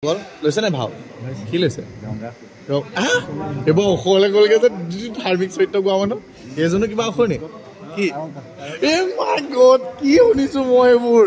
লৈছে নে ভাও কি লৈছে এইবাৰ অসলে গ'লগে যে ধাৰ্মিক চৰিত্ৰ গোৱা মানুহ এইজনো কিবা অসৰ নে কি মাই গড কি শুনিছো মই এইবোৰ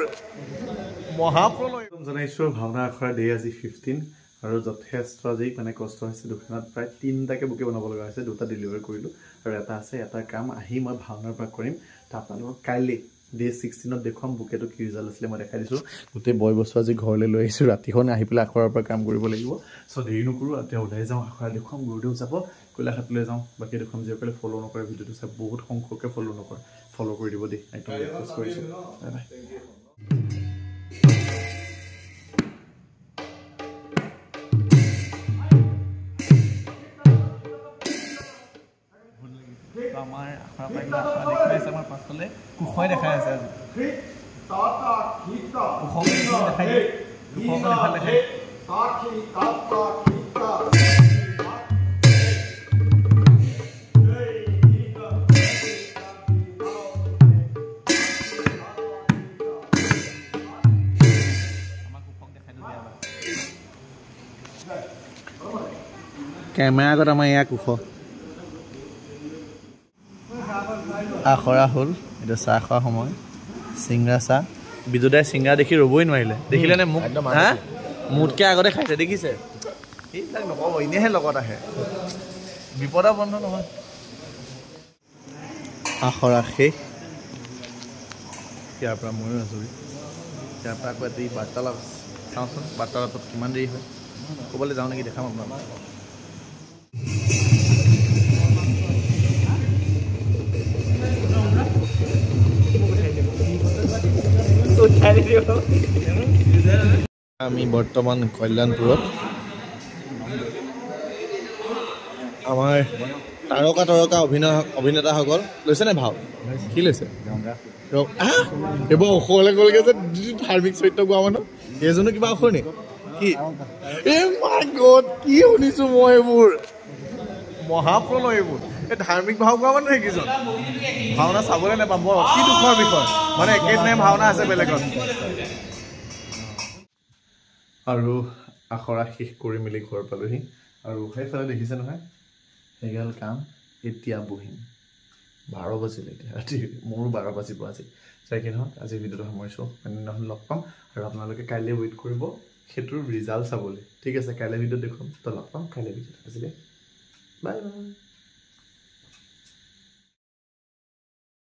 মহাপ্ৰলয় জনাইছো ভাওনা আখৰা ডে আজি 15 আৰু যথেষ্ট আজি মানে কষ্ট হৈছে দুখনত প্ৰায় 3টাকে বুকে বনাব লগা হৈছে 2টা ডেলিভাৰ কৰিলো আৰু এটা আছে এটা কাম আহি মই ভাওনাৰ পৰা কৰিম আপোনালোকক কাইলৈ ডে 16ত দেখুৱাম বুকেটো কি ৰিজাল্ট আছিলে মই দেখাই দিছো গোটেই বয় বস্তু আজি ঘৰলৈ লৈ আহিছো ৰাতিখন আহি পেলাই আখৰাৰ পৰা কাম কৰিব লাগিব সো দেৰি নকৰো এতিয়া ওলাই যাওঁ আখৰা দেখুৱাম গুৰুদেউ যাব কৈলাঘাটলৈ যাওঁ বাকি দেখুৱাম যিসকলে ফলো নকৰে ভিডিঅ'টো চাই বহুত সংখ্যকে ফলো নকৰে ফলো কৰি দিব দেই একদম ৰিকুৱেষ্ট কৰিছো বাই বাই আমাৰ আখৰা পাইলা আখৰা দেখাই আছে আমাৰ পাছফালে কুখয় দেখাই আছে আজি কেমেৰা আগত আমাৰ এয়া কুখ আখৰা হ'ল এটা চাহ খোৱা সময় চিংৰা চাহ বিজুদাই চিংৰা দেখি ৰ'বই নোৱাৰিলে দেখিলে নে মোক হা মোতকৈ আগতে খাইছে দেখিছে এইবিলাক নক'ব এনেহে লগত আহে বিপদা বন্ধ নহয় আখৰা শেষ ইয়াৰ পৰা ময়ো আজৰি ইয়াৰ পৰা আকৌ এটি বাৰ্তালাপ চাওঁচোন বাৰ্তালাপত কিমান দেৰি হয় ক'বলৈ যাওঁ নেকি দেখাম আপোনাক আমি বৰ্তমান কল্যাণপুৰত আমাৰ তাৰকা অভিনেতাসকল লৈছে নে ভাও কি লৈছে এইবাৰ অসলে গ'লগে যে ধাৰ্মিক চৰিত্ৰ গোৱা মানুহ এইজনো কিবা অসৰ নে কি মাই গড কি শুনিছো মই এইবোৰ মহাপ্ৰলয় এইবোৰ এই ধাৰ্মিক ভাও গোৱা মানুহ কিজন ভাওনা চাবলৈ নাপাম বৰ অতি দুখৰ বিষয় মানে একেদিনাই ভাওনা আছে বেলেগত আৰু আখৰা শেষ কৰি মেলি ঘৰ পালোহি আৰু সেইফালে দেখিছে নহয় সেইগাল কাম এতিয়া বহিম 12 বাজিলে এতিয়া ৰাতি মোৰো 12 বাজিব আজি চাই কি নহওক আজি ভিডিঅ'টো সামৰিছোঁ নহ'লে লগ পাম আৰু আপোনালোকে কাইলৈ ৱেইট কৰিব সেইটোৰ ৰিজাল্ট চাবলৈ ঠিক আছে কাইলৈ ভিডিঅ'ত দেখুৱাম তো লগ পাম কাইলৈ ভিডিঅ'ত আজিলৈ বাই বাই